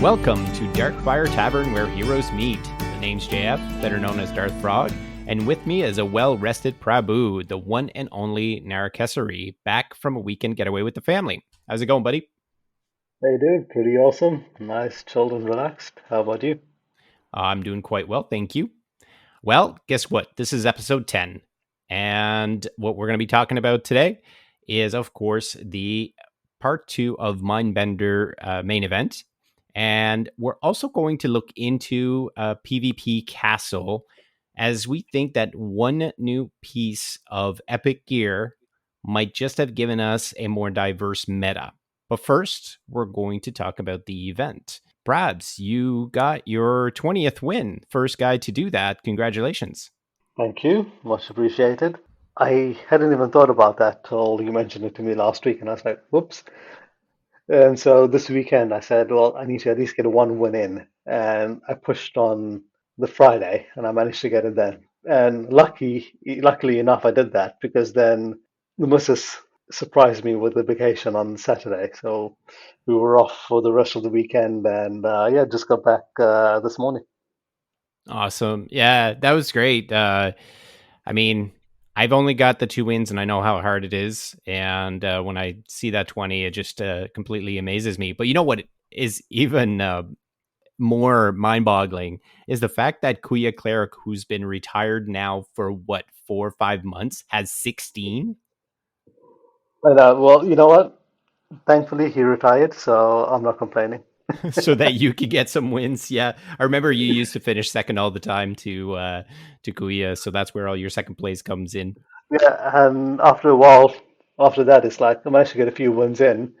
Welcome to Darkfire Tavern, where heroes meet. The name's JF, better known as Darth Frog, and with me is a well-rested Prabhu, the one and only Narakesari, back from a weekend getaway with the family. How's it going, buddy? Hey dude, pretty awesome. Nice, chilled and relaxed. How about you? I'm doing quite well, thank you. Well, guess what? This is episode 10, and what we're going to be talking about today is, of course, the part 2 of Mindbender main event. And we're also going to look into PvP Castle, as we think that one new piece of epic gear might just have given us a more diverse meta. But first, we're going to talk about the event. Brabs, you got your 20th win. First guy to do that. Congratulations. Thank you, much appreciated. I hadn't even thought about that till you mentioned it to me last week, and I was like, whoops. And so this weekend I said, well, I need to at least get one win in. And I pushed on the Friday, and I managed to get it then. And luckily enough, I did that because then the missus surprised me with the vacation on Saturday. So we were off for the rest of the weekend, and yeah, just got back this morning. Awesome. Yeah, that was great. I mean, I've only got the 2 wins and I know how hard it is. And when I see that 20, it just completely amazes me. But you know what is even more mind boggling is the fact that Kuya Cleric, who's been retired now for what, 4 or 5 months, has 16. And well, you know what? Thankfully, he retired, so I'm not complaining. So that you could get some wins. Yeah, I remember you used to finish second all the time to Kuya, so that's where all your second place comes in. Yeah, and after a while, after that, it's like I managed to get a few wins in,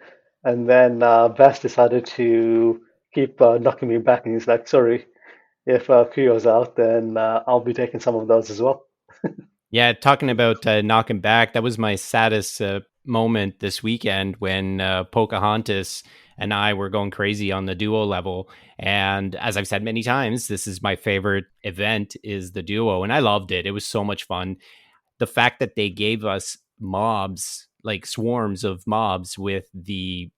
and then Bass decided to keep knocking me back, and he's like, "Sorry, if Kuyo's out, then I'll be taking some of those as well." Yeah, talking about knocking back, that was my saddest moment this weekend when Pocahontas and I were going crazy on the duo level. And as I've said many times, this is my favorite event is the duo, and I loved it. It was so much fun. The fact that they gave us mobs, like swarms of mobs, with the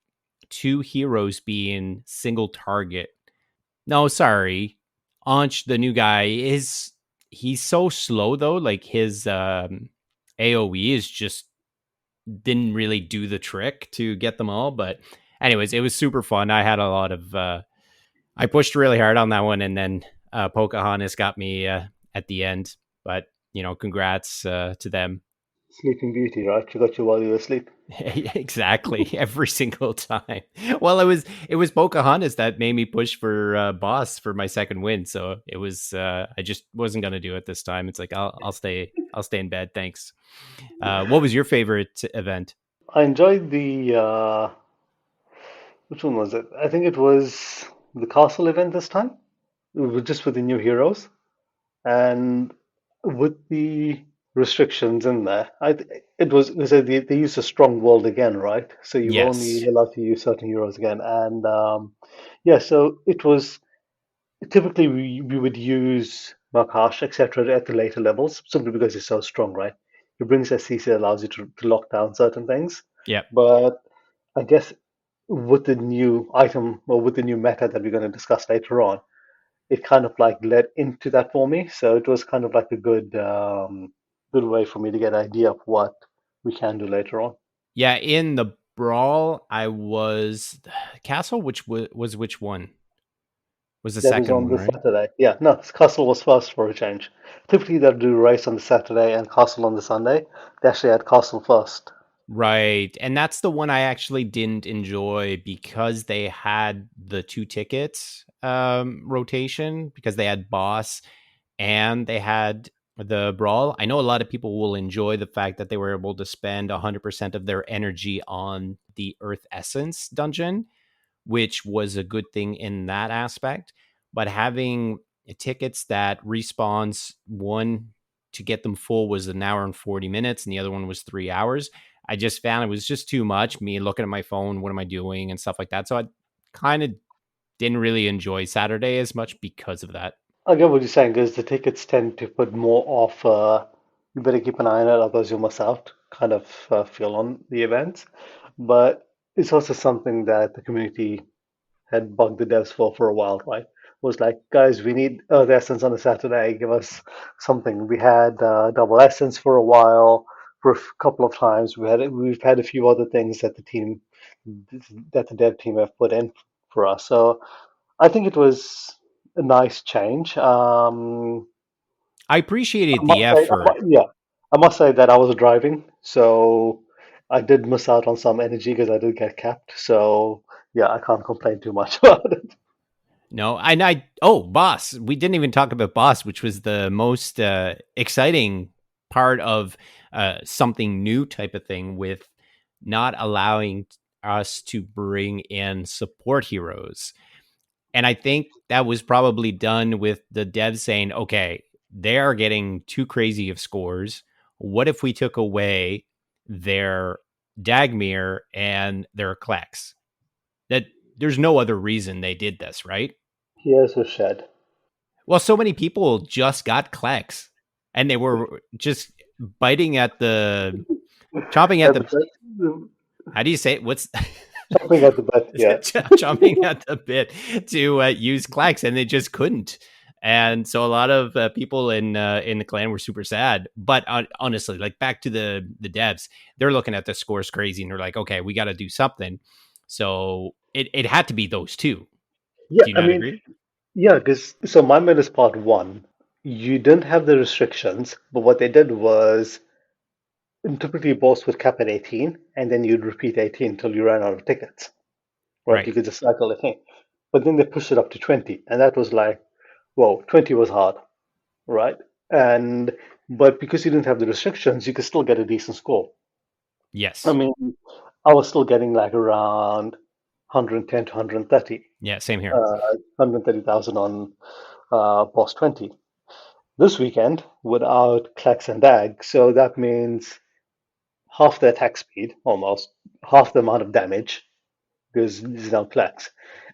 two heroes being single target. No, sorry. Anch, the new guy, is he's so slow though. Like his AoE is just didn't really do the trick to get them all. But anyways, it was super fun. I had a lot of I pushed really hard on that one, and then Pocahontas got me at the end. But congrats to them. Sleeping Beauty, right? She got you while you were asleep. Exactly, every single time. Well, it was Pocahontas that made me push for boss for my second win. So it was I just wasn't gonna do it this time. It's like I'll stay in bed. Thanks. What was your favorite event? I enjoyed the which one was it? I think it was the castle event this time. It was just with the new heroes. And with the restrictions in there, it was because they used a strong world again, right? So you were only Yes. allowed to use certain heroes again, and yeah, so it was typically we would use Markash, etc., at the later levels simply because it's so strong, right? It brings SCC allows you to lock down certain things, Yep. but I guess with the new item or with the new meta that we're going to discuss later on it kind of like led into that for me. So it was kind of like a good way for me to get an idea of what we can do later on. Yeah. In the brawl, I was castle. Which was which one? Was the That was second on one, the right? Saturday. Yeah, no, Castle was first for a change. Typically they'll do race on the Saturday and Castle on the Sunday. They actually had Castle first. Right. And that's the one I actually didn't enjoy because they had the two tickets rotation because they had boss and they had the brawl. I know a lot of people will enjoy the fact that they were able to spend 100% of their energy on the Earth Essence dungeon, which was a good thing in that aspect. But having tickets that respawns one to get them full was an hour and 40 minutes, and the other one was 3 hours. I just found it was just too much. Me looking at my phone, what am I doing, and stuff like that. So I kind of didn't really enjoy Saturday as much because of that. I get what you're saying because the tickets tend to put more off. You better keep an eye on it, otherwise you'll miss out. Kind of feel on the events, but it's also something that the community had bugged the devs for a while, right? Was like, guys, we need Earth Essence on a Saturday. Give us something. We had Double Essence for a while, for a couple of times. We've had a few other things that the dev team have put in for us. So I think it was a nice change. I I appreciated the must say, effort. yeah, I must say that I was driving, so I did miss out on some energy because I did get capped. So yeah, I can't complain too much about it. No, and oh, Boss. We didn't even talk about Boss, which was the most exciting part of something new type of thing with not allowing us to bring in support heroes. And I think that was probably done with the devs saying, okay, they are getting too crazy of scores. What if we took away their Dagmir and their Klex? That there's no other reason they did this, right? Here's a shed. Well, so many people just got Klex and they were just biting at the chomping at At the the bit, how do you say it? What's something at the bit, yeah. chomping at the bit to use Klex, and they just couldn't. And so a lot of people in the clan were super sad. But honestly, like back to the devs, they're looking at the scores crazy, and they're like, okay, we got to do something. So it had to be those two. Yeah, Do you I not mean, agree? yeah, because so my mid is part one. You didn't have the restrictions, but what they did was typically boss would cap at 18, and then you'd repeat 18 until you ran out of tickets, right? Right. You could just cycle it in. But then they pushed it up to 20, and that was like, whoa, 20 was hard, right? And but because you didn't have the restrictions, you could still get a decent score. I Yes. mean, I was still getting like around 110 to 130, Yeah. Same here. 130,000 on Boss 20 this weekend without Klex and Dag. So that means half the attack speed, almost half the amount of damage because this is now Klex.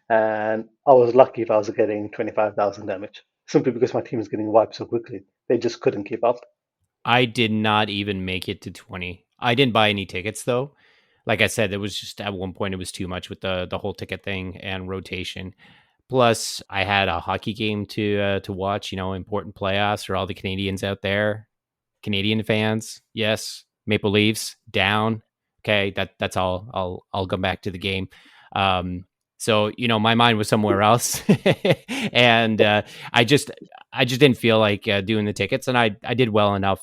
And I was lucky if I was getting 25,000 damage simply because my team is getting wiped so quickly. They just couldn't keep up. I did not even make it to 20. I didn't buy any tickets though. Like I said, it was just at one point it was too much with the whole ticket thing and rotation. Plus, I had a hockey game to watch. You know, important playoffs for all the Canadians out there. Canadian fans, yes. Maple Leafs down. Okay, that's all. I'll come back to the game. Um, so my mind was somewhere else, and I just didn't feel like doing the tickets, and I did well enough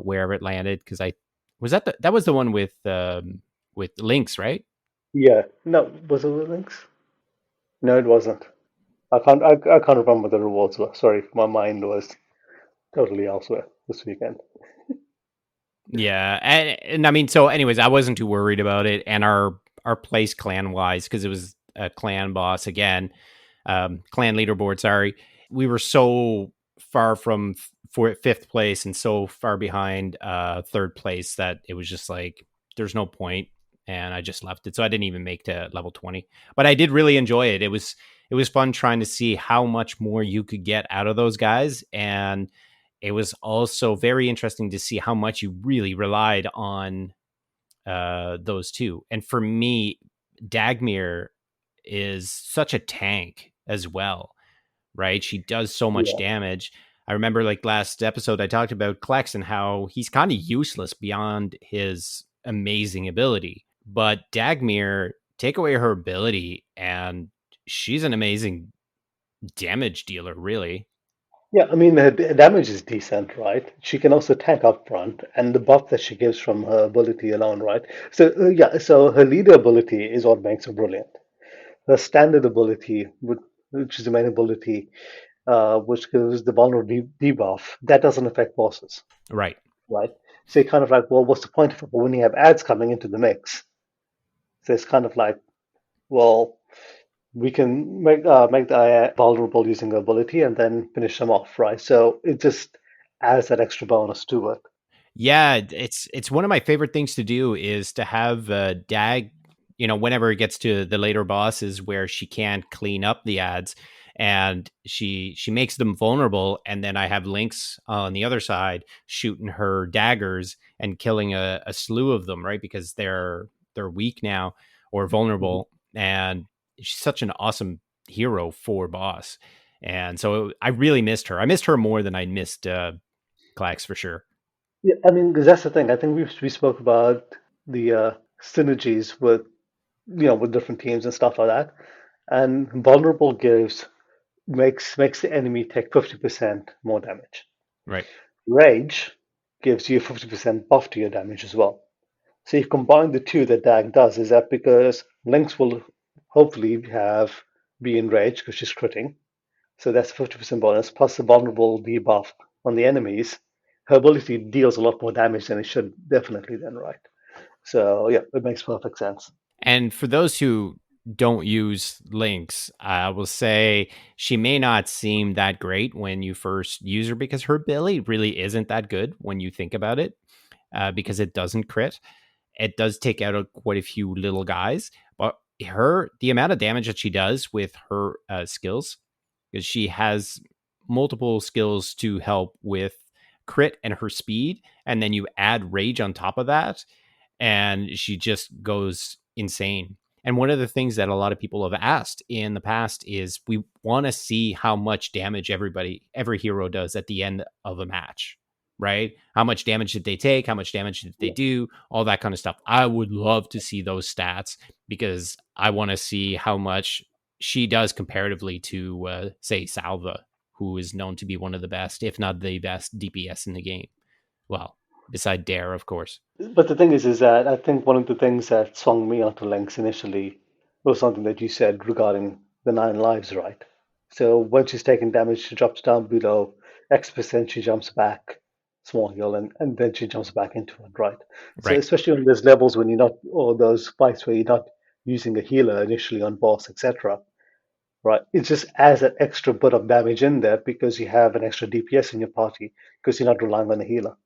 wherever it landed because I was that was the one with links, right? Yeah, no, was it the links? No, it wasn't. I can't remember the rewards were. Sorry, my mind was totally elsewhere this weekend. Yeah, and I mean, so anyways, I wasn't too worried about it, and our place clan wise because it was a clan boss again, clan leaderboard. Sorry, we were so far from for fifth place and so far behind third place that it was just like there's no point, and I just left it. So I didn't even make to level 20, but I did really enjoy it. It was fun trying to see how much more you could get out of those guys, and it was also very interesting to see how much you really relied on those two. And for me, Dagmir is such a tank as well, right? She does so much Yeah, damage. I remember like last episode, I talked about Klex and how he's kind of useless beyond his amazing ability. But Dagmir, take away her ability, and she's an amazing damage dealer, really. yeah. I mean, her damage is decent, right? She can also tank up front, and the buff that she gives from her ability alone, right? So yeah, so her leader ability is what makes her brilliant. Her standard ability, which is the main ability, which gives the vulnerable debuff, that doesn't affect bosses, Right. right? So you're kind of like, well, what's the point of it? But when you have ads coming into the mix, so it's kind of like, well, we can make the AI vulnerable using the ability and then finish them off, right? So it just adds that extra bonus to it. Yeah, it's one of my favorite things to do is to have Dag, whenever it gets to the later bosses where she can't clean up the ads and she makes them vulnerable, and then I have Lynx on the other side shooting her daggers and killing a slew of them, right? Because they're weak now or Mhm. vulnerable. And she's such an awesome hero for boss. And so I really missed her. I missed her more than I missed Klax for sure. Yeah, I mean, 'cause that's the thing. I think we spoke about the synergies with with different teams and stuff like that. And vulnerable gives makes the enemy take 50% more damage. Right. Rage gives you 50% buff to your damage as well. So you combine the two that Dag does is that because Lynx will hopefully have be enraged because she's critting. So that's a 50% bonus plus the vulnerable debuff on the enemies. Her ability deals a lot more damage than it should definitely then, right? So yeah, it makes perfect sense. And for those who don't use links, I will say she may not seem that great when you first use her because her ability really isn't that good when you think about it, because it doesn't crit. It does take out quite a few little guys, but the amount of damage that she does with her skills, because she has multiple skills to help with crit and her speed, and then you add rage on top of that, and she just goes insane. And one of the things that a lot of people have asked in the past is we want to see how much damage every hero does at the end of a match, right? How much damage did they take? How much damage did they Yeah. do? All that kind of stuff. I would love to see those stats because I want to see how much she does comparatively to, say, Salva, who is known to be one of the best, if not the best DPS in the game. Well, beside Dare, of course. But the thing is that I think one of the things that swung me onto Lynx initially was something that you said regarding the 9 lives, right? So when she's taking damage, she drops down below X%, she jumps back, small heal, and then she jumps back into it, right? So Right. especially on those levels when you're not, or those fights where you're not using a healer initially on boss, etc., right? It just adds that extra bit of damage in there because you have an extra DPS in your party because you're not relying on a healer.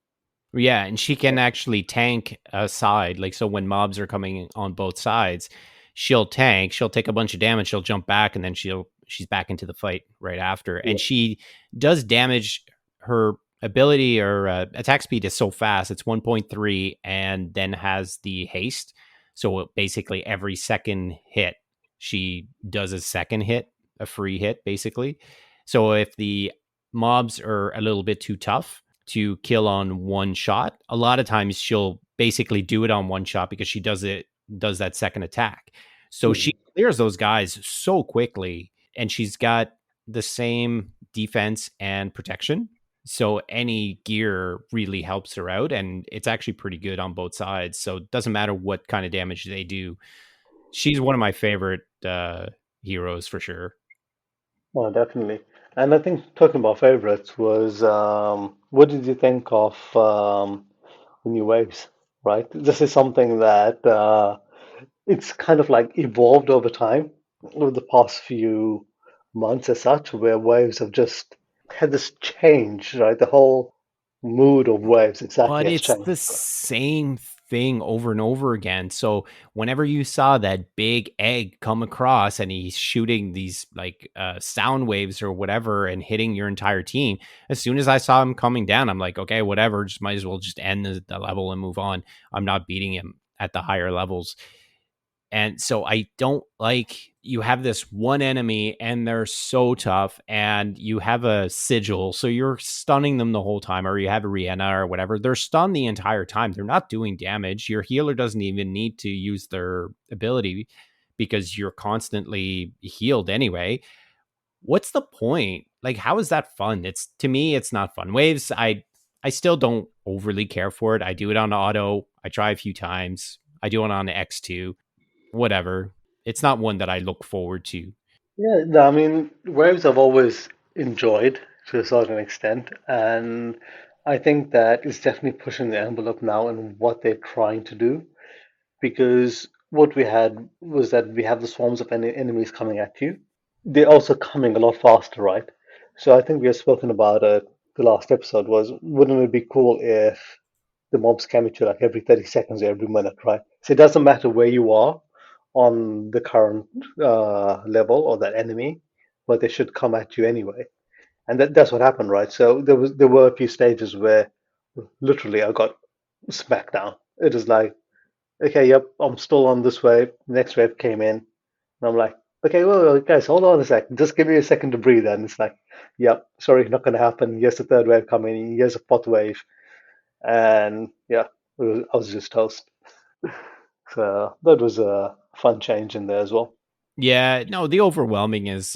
Yeah, and she can actually tank a side. Like, so when mobs are coming on both sides, she'll tank, she'll take a bunch of damage, she'll jump back, and then she's back into the fight right after. Yeah. And she does damage. Her ability or attack speed is so fast. It's 1.3 and then has the haste. So basically every second hit, she does a second hit, a free hit, basically. So if the mobs are a little bit too tough to kill on one shot, a lot of times she'll basically do it on one shot because she does that second attack. So she Mhm. clears those guys so quickly, and she's got the same defense and protection. So any gear really helps her out, and it's actually pretty good on both sides. So it doesn't matter what kind of damage they do. She's one of my favorite heroes for sure. Oh, definitely. And I think talking about favorites was what did you think of the new waves, right? This is something that it's kind of like evolved over time, over the past few months as such, where waves have just had this change, right? The whole mood of waves exactly But has it's changed. the same thing over and over again. So whenever you saw that big egg come across and he's shooting these like sound waves or whatever and hitting your entire team, as soon as I saw him coming down, I'm like, okay, whatever, just might as well just end the level and move on. I'm not beating him at the higher levels. And so I don't like you have this one enemy and they're so tough and you have a sigil. So you're stunning them the whole time, or you have a Rihanna or whatever. They're stunned the entire time. They're not doing damage. Your healer doesn't even need to use their ability because you're constantly healed anyway. What's the point? Like, how is that fun? It's to me, it's not fun. Waves, I still don't overly care for it. I do it on auto. I try a few times. I do it on X2, whatever. It's not one that I look forward to. Yeah, no, I mean, waves I've always enjoyed to a certain extent, and I think that it's definitely pushing the envelope now in what they're trying to do. Because what we had was that we have the swarms of enemies coming at you. They're also coming a lot faster, right? So I think we have spoken about it. The last episode was, wouldn't it be cool if the mobs came at you like every 30 seconds or every minute, right? So it doesn't matter where you are on the current level or that enemy, but they should come at you anyway. And that's what happened, right? So there were a few stages where literally I got smacked down. It is like, okay, yep, I'm still on this wave. Next wave came in, and I'm like, Okay, well, guys, hold on a second. Just give me a second to breathe. And it's like, yep, sorry, not going to happen. Here's the third wave coming. Here's a fourth wave. And yeah, I was just toast. So that was a fun change in there as well. Yeah, no, the overwhelming is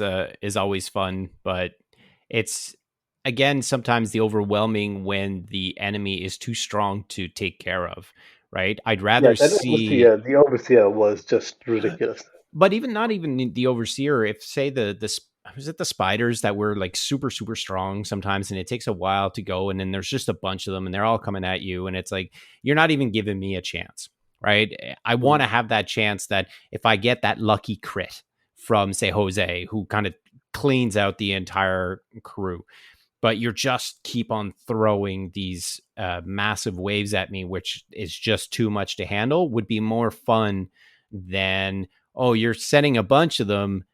always fun, but it's again sometimes the overwhelming when the enemy is too strong to take care of, right? I'd Yeah, rather that see overseer was just ridiculous. but even not even the overseer, if say was it the spiders that were like super strong sometimes and it takes a while to go and then there's just a bunch of them and they're all coming at you and it's like you're not even giving me a chance, right? I want Mm. to have that chance that if I get that lucky crit from say Jose who kind of cleans out the entire crew, but you're just keep on throwing these massive waves at me, which is just too much to handle, would be more fun than, oh, you're sending a bunch of them,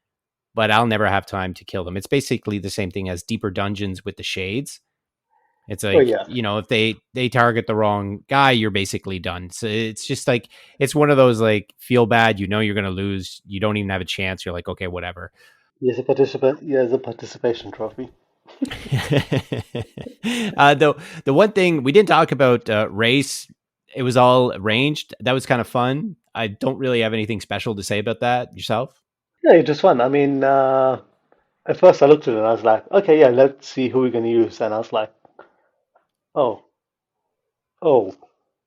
but I'll never have time to kill them. It's basically the same thing as deeper dungeons with the shades. It's Oh like, yeah, if they target the wrong guy, you're basically done. So it's just like it's one of those like feel bad, you're gonna lose, you don't even have a chance. You're like, okay, whatever. he has a participation trophy. The one thing we didn't talk about race, it was all arranged. That was kind of fun. I don't really have anything special to say about that. Yourself? Yeah, it was fun. I mean, at first I looked at it and I was like, okay, yeah, let's see who we're going to use. And I was like, oh, oh,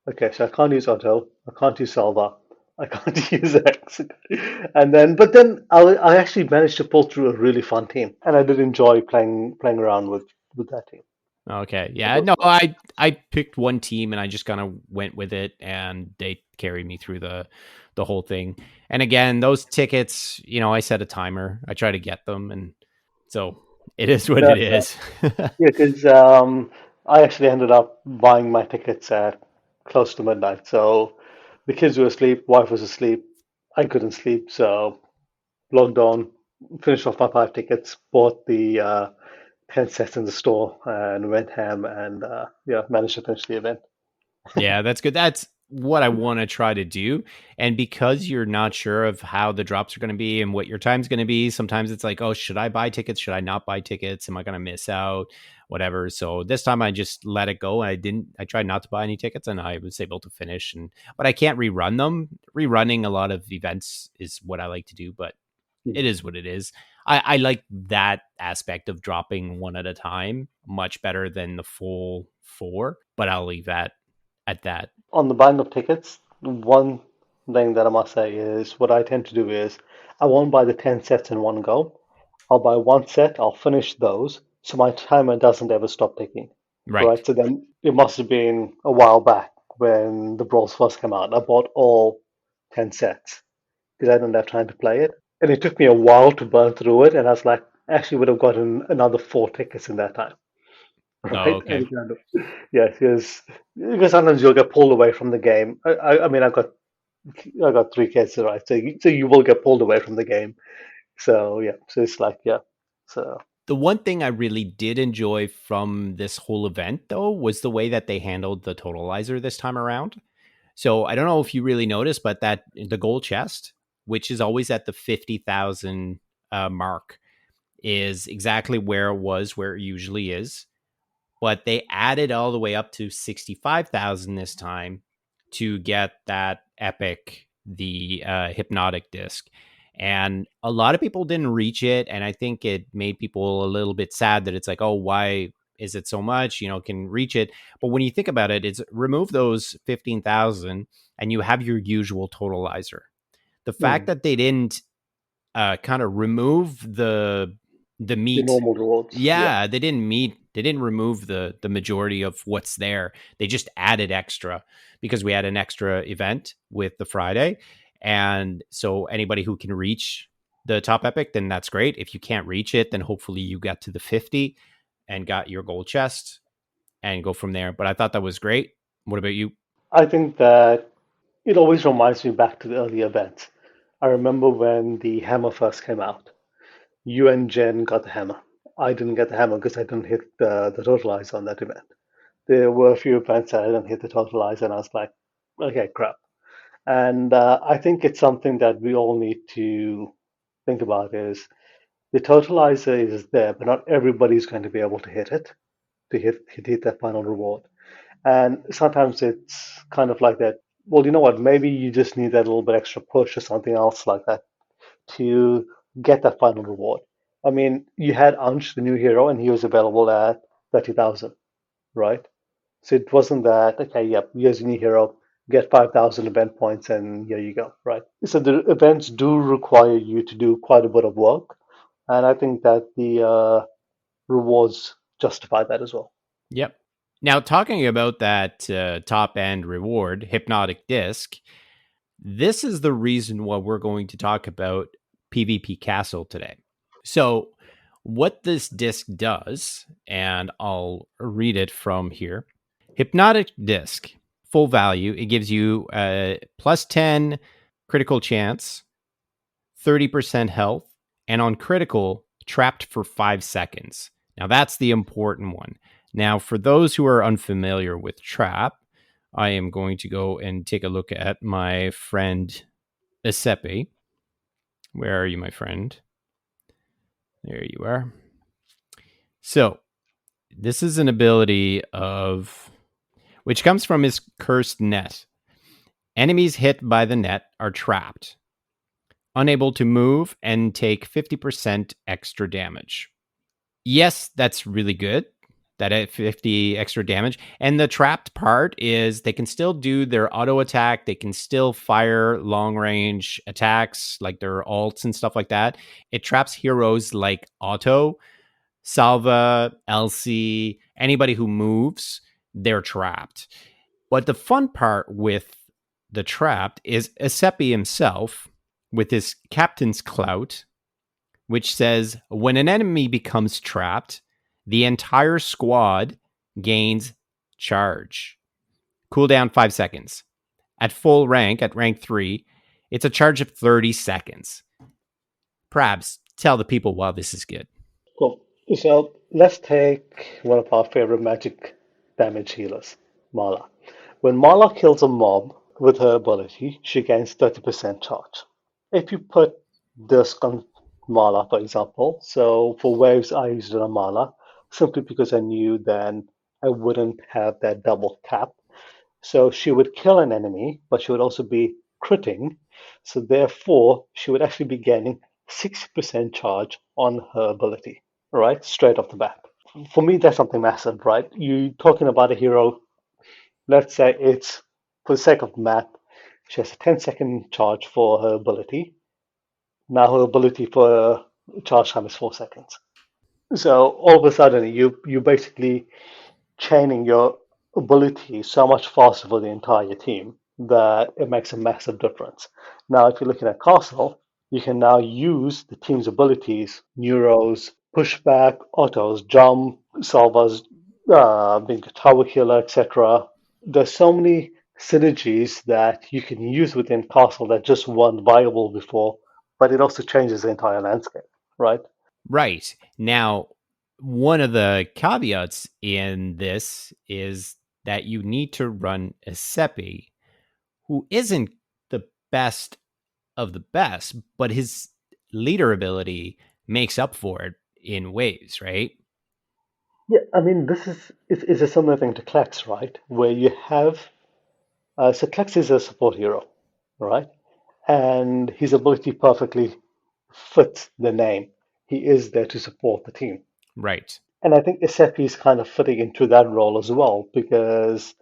okay, so I can't use Otto, I can't use Salva, I can't use X. But then I actually managed to pull through a really fun team, and I did enjoy playing around with that team. Okay, It yeah. was No, fun. I picked one team and I just kind of went with it, and they carried me through the whole thing. And again, those tickets, I set a timer. I try to get them, and so it is what it That's is. Yeah, because I actually ended up buying my tickets at close to midnight. So the kids were asleep, wife was asleep, I couldn't sleep, so logged on, finished off my 5 tickets, bought the 10 sets in the store, and went ham and yeah, managed to finish the event. Yeah, that's good. That's what I want to try to do. And because you're not sure of how the drops are going to be and what your time's going to be, sometimes it's like, oh, should I buy tickets? Should I not buy tickets? Am I going to miss out? Whatever. So this time I just let it go. I tried not to buy any tickets and I was able to finish. But I can't rerun them. Rerunning a lot of events is what I like to do, but it is what it is. I like that aspect of dropping one at a time much better than the full four, but I'll leave that at that. On the buying of tickets, one thing that I must say is what I tend to do is I won't buy the 10 sets in one go. I'll buy one set, I'll finish those, so my timer doesn't ever stop ticking. Right. Right, so then it must have been a while back when the Brawls first came out. I bought all 10 sets because I didn't have time to play it. And it took me a while to burn through it, and I was like, actually would have gotten another 4 tickets in that time. Oh, Right? okay. And kind of, yeah, because sometimes you'll get pulled away from the game. I mean, I got 3 kids, right? So you will get pulled away from the game. So yeah, so it's like yeah, so The one thing I really did enjoy from this whole event, though, was the way that they handled the totalizer this time around. So I don't know if you really noticed, but that the gold chest, which is always at the 50,000 mark, is exactly where it usually is. But they added all the way up to 65,000 this time to get that epic, the hypnotic disc. And a lot of people didn't reach it. And I think it made people a little bit sad that it's like, oh, why is it so much? Can reach it. But when you think about it, it's remove those 15,000 and you have your usual totalizer. The fact mm, that they didn't kind of remove the the meat. normal rewards, yeah. Yeah, they didn't remove the majority of what's there. They just added extra because we had an extra event with the Friday. And so anybody who can reach the top epic, then that's great. If you can't reach it, then hopefully you got to the 50 and got your gold chest and go from there. But I thought that was great. What about you? I think that it always reminds me back to the early events. I remember when the hammer first came out. You and Jen got the hammer. I didn't get the hammer because I didn't hit the totalizer on that event. There were a few events that I didn't hit the totalizer, and I was like, okay, crap. And I think it's something that we all need to think about is the totalizer is there, but not everybody's going to be able to hit it, to hit that final reward. And sometimes it's kind of like that. Well, you know what? Maybe you just need that little bit extra push or something else like that to get that final reward. I mean, you had Ansh, the new hero, and he was available at 30,000, right? So it wasn't that, okay, yep, here's your new hero, get 5,000 event points, and here you go, right? So the events do require you to do quite a bit of work, and I think that the rewards justify that as well. Yep. Now, talking about that top end reward, Hypnotic Disc, this is the reason why we're going to talk about PvP Castle today. So, what this disc does, and I'll read it from here. Hypnotic Disc, full value. It gives you a plus 10 critical chance, 30% health, and on critical, trapped for 5 seconds. Now, that's the important one. Now, for those who are unfamiliar with trap, I am going to go and take a look at my friend Isepe. Where are you, my friend? There you are. So, this is an ability of which comes from his cursed net. Enemies hit by the net are trapped, unable to move, and take 50% extra damage. Yes, that's really good. That at 50 extra damage. And the trapped part is they can still do their auto attack. They can still fire long range attacks like their alts and stuff like that. It traps heroes like Otto, Salva, Elsie, anybody who moves, they're trapped. But the fun part with the trapped is Asepi himself with his captain's clout, which says when an enemy becomes trapped, the entire squad gains charge. Cooldown 5 seconds. At full rank, at rank 3, it's a charge of 30 seconds. Prabs, tell the people why this is good. Cool. So let's take one of our favorite magic damage healers, Mala. When Mala kills a mob with her ability, she gains 30% charge. If you put this on Mala, for example, so for waves I used it on Mala simply because I knew then I wouldn't have that double tap. So she would kill an enemy, but she would also be critting. So therefore, she would actually be gaining 60% charge on her ability, right? Straight off the bat. For me, that's something massive, right? You talking about a hero, let's say it's, for the sake of math, she has a 10-second charge for her ability. Now her ability for charge time is 4 seconds. So all of a sudden, you basically chaining your ability so much faster for the entire team that it makes a massive difference. Now, if you're looking at Castle, you can now use the team's abilities, Neuros, pushback, autos, jump, salvas, being a tower killer, etc. There's so many synergies that you can use within Castle that just weren't viable before, but it also changes the entire landscape, right? Right. Now, one of the caveats in this is that you need to run a Seppi who isn't the best of the best, but his leader ability makes up for it in ways, right? Yeah, I mean, this is a similar thing to Klex, right? Where you have so Klex is a support hero, right? And his ability perfectly fits the name. He is there to support the team. Right. And I think Isepi is kind of fitting into that role as well because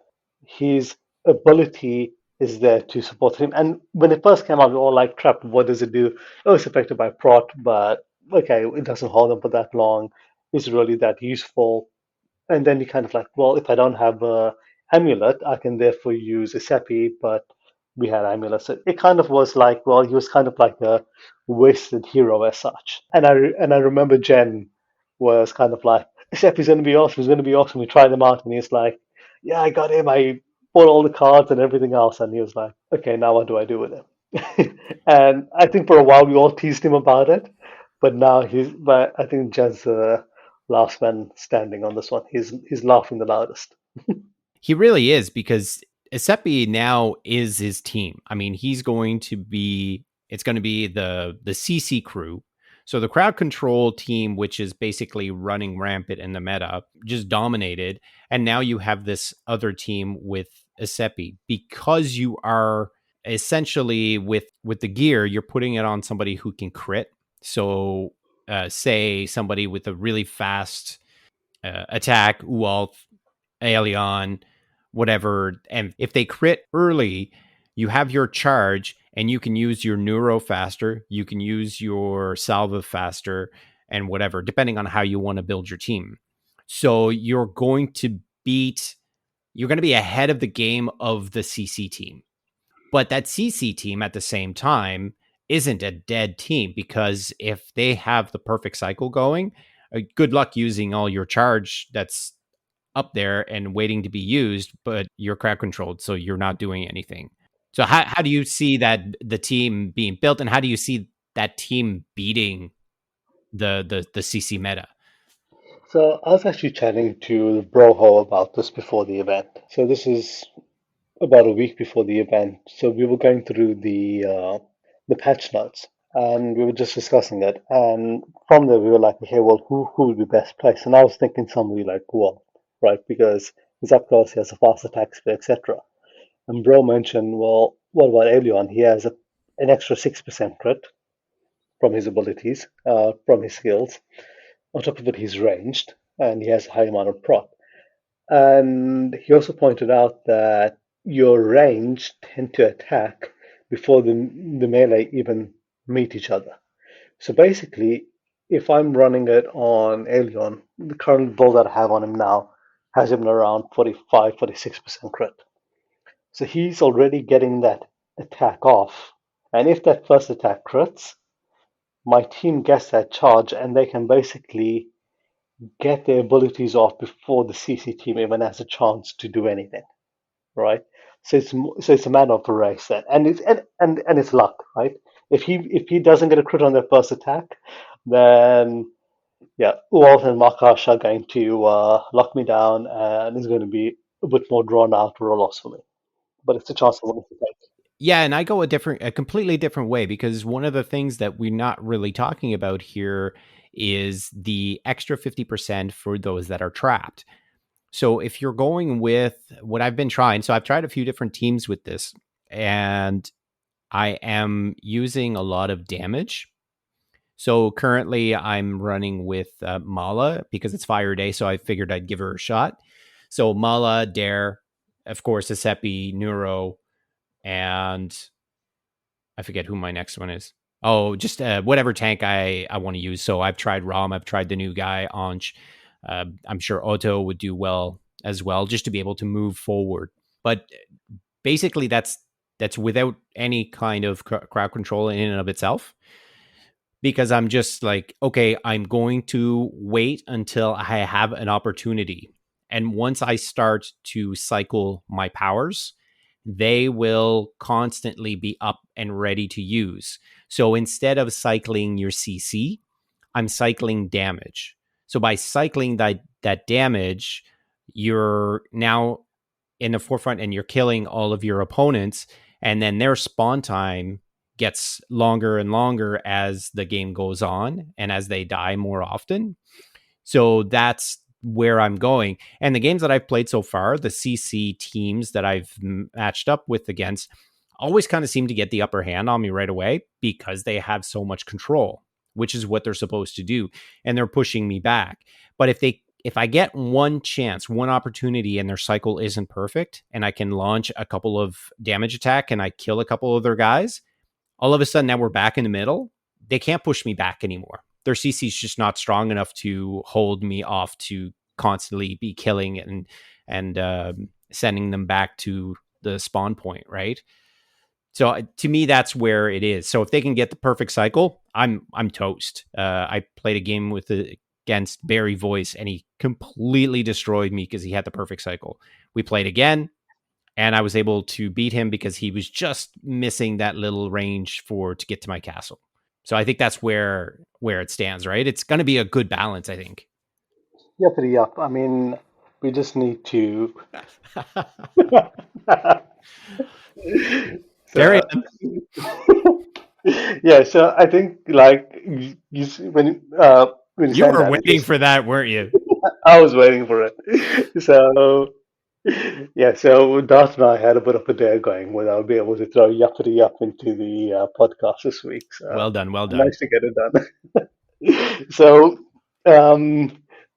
his ability is there to support him. And when it first came out, we were all like, crap, what does it do? Oh, it's affected by prot, but okay, it doesn't hold on for that long. Is it really that useful? And then you kind of like, well, if I don't have a amulet, I can therefore use a Seppi, but we had amulets. So it kind of was like, well, he was kind of like a wasted hero as such. And I remember Jen was kind of like, Seppi's going to be awesome. He's going to be awesome. We tried him out, and he's like, yeah, I got him. I bought all the cards and everything else. And he was like, okay, now what do I do with him? And I think for a while we all teased him about it, but I think Jen's last man standing on this one. He's laughing the loudest. He really is because Isepi now is his team. I mean, he's going to be it's going to be the CC crew. So the crowd control team, which is basically running rampant in the meta, just dominated. And now you have this other team with Asepi because you are essentially with the gear, you're putting it on somebody who can crit. So say somebody with a really fast attack, Ualth, Aeolion, whatever. And if they crit early, you have your charge and you can use your neuro faster, you can use your salva faster, and whatever, depending on how you want to build your team. So you're going to be ahead of the game of the CC team. But that CC team at the same time isn't a dead team, because if they have the perfect cycle going, good luck using all your charge that's up there and waiting to be used, but you're crowd controlled, so you're not doing anything. So how do you see that the team being built, and how do you see that team beating the CC meta? So I was actually chatting to Broho about this before the event. So this is about a week before the event. So we were going through the patch notes, and we were just discussing it. And from there, we were like, okay, well, who would be best placed? And I was thinking somebody like Guam, right? Because he's up close, he has a fast attack speed, etc. And Bro mentioned, well, what about Aelion? He has an extra 6% crit from his abilities, from his skills. On top of it, he's ranged, and he has a high amount of proc. And he also pointed out that your range tend to attack before the melee even meet each other. So basically, if I'm running it on Aelion, the current build that I have on him now has him around 45, 46% crit. So he's already getting that attack off. And if that first attack crits, my team gets that charge and they can basically get their abilities off before the CC team even has a chance to do anything, right? So it's a matter of a race then, and it's luck, right? If he doesn't get a crit on their first attack, then yeah, Walt and Makash are going to lock me down, and it's going to be a bit more drawn out roll loss for me. But it's a chance I wanted to take. Yeah, and I go a completely different way, because one of the things that we're not really talking about here is the extra 50% for those that are trapped. So if you're going with what I've been trying, so I've tried a few different teams with this, and I am using a lot of damage. So currently I'm running with Mala because it's Fire Day, so I figured I'd give her a shot. So Mala, Dare, of course, Asepi, Neuro, and I forget who my next one is. Oh, just whatever tank I want to use. So I've tried Rom, I've tried the new guy, Anch. I'm sure Otto would do well as well, just to be able to move forward. But basically, that's without any kind of crowd control in and of itself, because I'm just like, okay, I'm going to wait until I have an opportunity. And once I start to cycle my powers, they will constantly be up and ready to use. So instead of cycling your CC, I'm cycling damage. So by cycling that damage, you're now in the forefront and you're killing all of your opponents, and then their spawn time gets longer and longer as the game goes on and as they die more often. So that's where I'm going. And the games that I've played so far, the CC teams that I've matched up with against, always kind of seem to get the upper hand on me right away, because they have so much control, which is what they're supposed to do. And they're pushing me back. But if I get one chance, one opportunity, and their cycle isn't perfect, and I can launch a couple of damage attack and I kill a couple of their guys, all of a sudden now we're back in the middle. They can't push me back anymore. Their CC is just not strong enough to hold me off to constantly be killing and sending them back to the spawn point, right? So to me, that's where it is. So if they can get the perfect cycle, I'm toast. I played a game against Barry Voice, and he completely destroyed me because he had the perfect cycle. We played again, and I was able to beat him because he was just missing that little range to get to my castle. So I think that's where it stands, right? It's going to be a good balance, I think. Yippity up. I mean, we just need to. Carry So, on. Yeah, so I think like when you You saying were that, it waiting just for that, weren't you? I was waiting for it. So yeah, so Darth and I had a bit of a dare going where I'll be able to throw Yuppity Yup into the podcast this week. So Well done, well I done. managed to get it done. So um,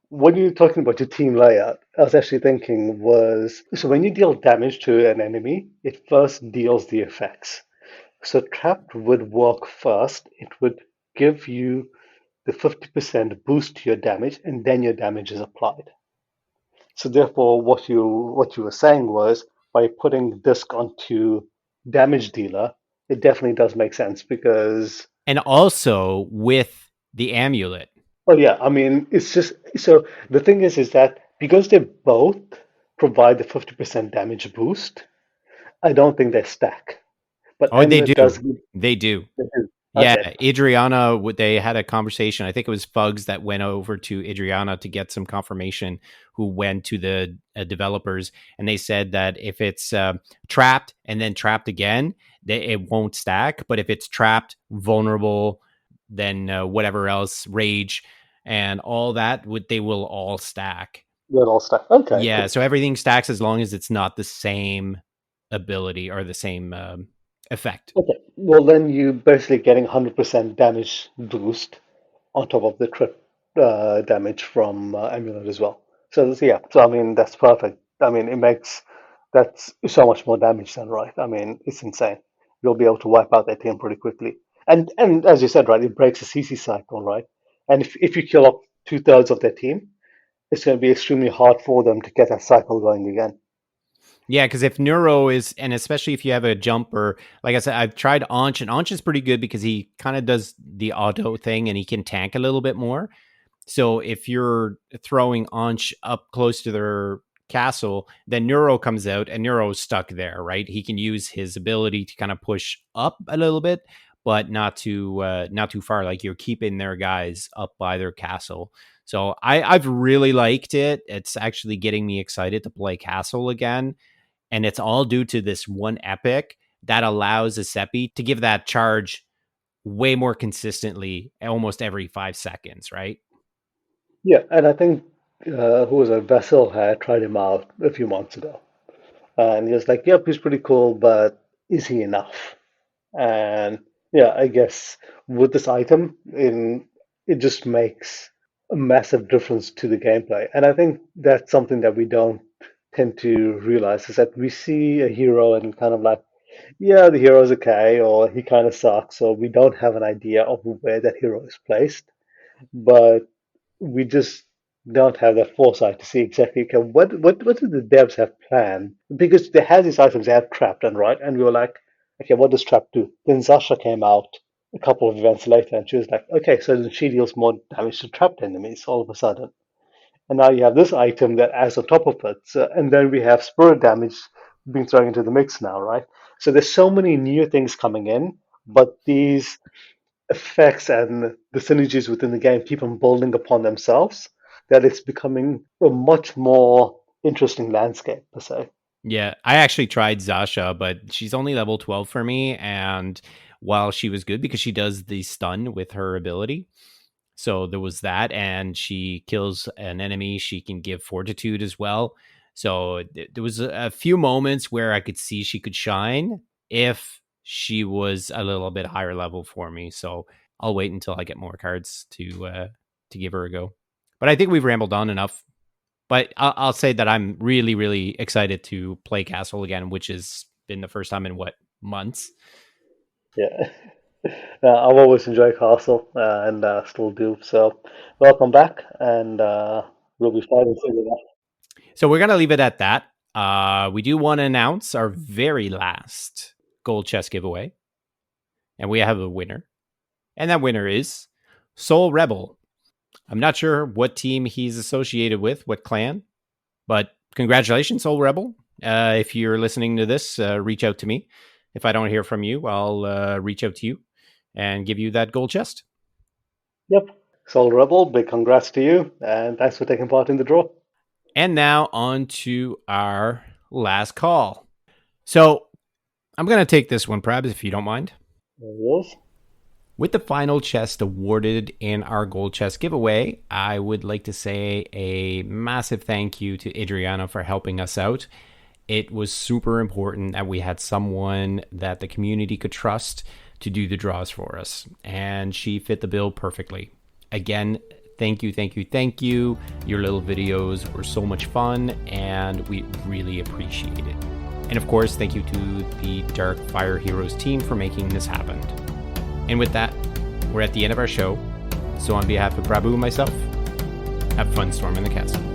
when you're talking about your team layout, I was actually thinking was so when you deal damage to an enemy, it first deals the effects. So trapped would work first. It would give you the 50% boost to your damage, and then your damage is applied. So therefore, what you were saying was by putting disc onto damage dealer, it definitely does make sense because, And also with the amulet. well, yeah, I mean, it's just so the thing is that because they both provide the 50% damage boost, I don't think they stack. But Oh, they amulet does do. give They do. they do. Yeah, Okay, Adriana, they had a conversation. I think it was Fugs that went over to Adriana to get some confirmation, who went to the developers, and they said that if it's trapped and then trapped again, it won't stack. But if it's trapped, vulnerable, then whatever else, rage, and all that, they will all stack. they're all stack. Okay, Yeah, cool. so everything stacks as long as it's not the same ability or the same effect. Okay, well then you basically getting 100% damage boost on top of the crit damage from Amulet as well. Yeah, so I mean that's perfect. I mean it makes that's so much more damage than right. I mean it's insane. You'll be able to wipe out that team pretty quickly. And as you said, right, it breaks the CC cycle, right? And if you kill up two-thirds of their team, it's going to be extremely hard for them to get that cycle going again. Yeah, because if Neuro is, and especially if you have a jumper, like I said, I've tried Anch, and Anch is pretty good because he kind of does the auto thing and he can tank a little bit more. So if you're throwing Anch up close to their castle, then Neuro comes out and Neuro's stuck there, right? He can use his ability to kind of push up a little bit, but not too far. Like you're keeping their guys up by their castle. So I've really liked it. It's actually getting me excited to play castle again, and it's all due to this one epic that allows a Seppi to give that charge way more consistently, almost every 5 seconds, right? Yeah, and I think who was a Vessel had tried him out a few months ago. And he was like, yep, he's pretty cool, but is he enough? And yeah, I guess with this item, it just makes a massive difference to the gameplay. And I think that's something that we don't tend to realize is that we see a hero and kind of like, yeah, the hero's okay, or he kind of sucks, or we don't have an idea of where that hero is placed. But we just don't have that foresight to see exactly okay, what do the devs have planned? Because they had these items they had trapped and right, and we were like, okay, what does trap do? Then Zasha came out a couple of events later, and she was like, okay, so then she deals more damage to trapped enemies all of a sudden, and now you have this item that adds on top of it, and then we have spirit damage being thrown into the mix now, right? So there's so many new things coming in, but these effects and the synergies within the game keep on building upon themselves, that it's becoming a much more interesting landscape per se. Yeah, I actually tried Zasha, but she's only level 12 for me. And while she was good because she does the stun with her ability, so there was that, and she kills an enemy. She can give fortitude as well. So there was a few moments where I could see she could shine if she was a little bit higher level for me. So I'll wait until I get more cards to give her a go. But I think we've rambled on enough. But I'll say that I'm really, really excited to play Castle again, which has been the first time in what, months. Yeah, I've always enjoyed Castle and still do. So, welcome back, and we'll be fighting soon enough. So we're gonna leave it at that. We do want to announce our very last gold chest giveaway, and we have a winner, and that winner is Soul Rebel. I'm not sure what team he's associated with, what clan, but congratulations, Soul Rebel. If you're listening to this, reach out to me. If I don't hear from you, I'll reach out to you and give you that gold chest. Yep, Soul Rebel, big congrats to you, and thanks for taking part in the draw. And now on to our last call. So I'm going to take this one, Prabs, if you don't mind. There it is. With the final chest awarded in our gold chest giveaway, I would like to say a massive thank you to Adriana for helping us out. It was super important that we had someone that the community could trust to do the draws for us, and she fit the bill perfectly. Again, thank you, thank you, thank you. Your little videos were so much fun, and we really appreciate it. And of course, thank you to the Darkfire Heroes team for making this happen. And with that, we're at the end of our show. So on behalf of Prabu and myself, have fun storming the castle.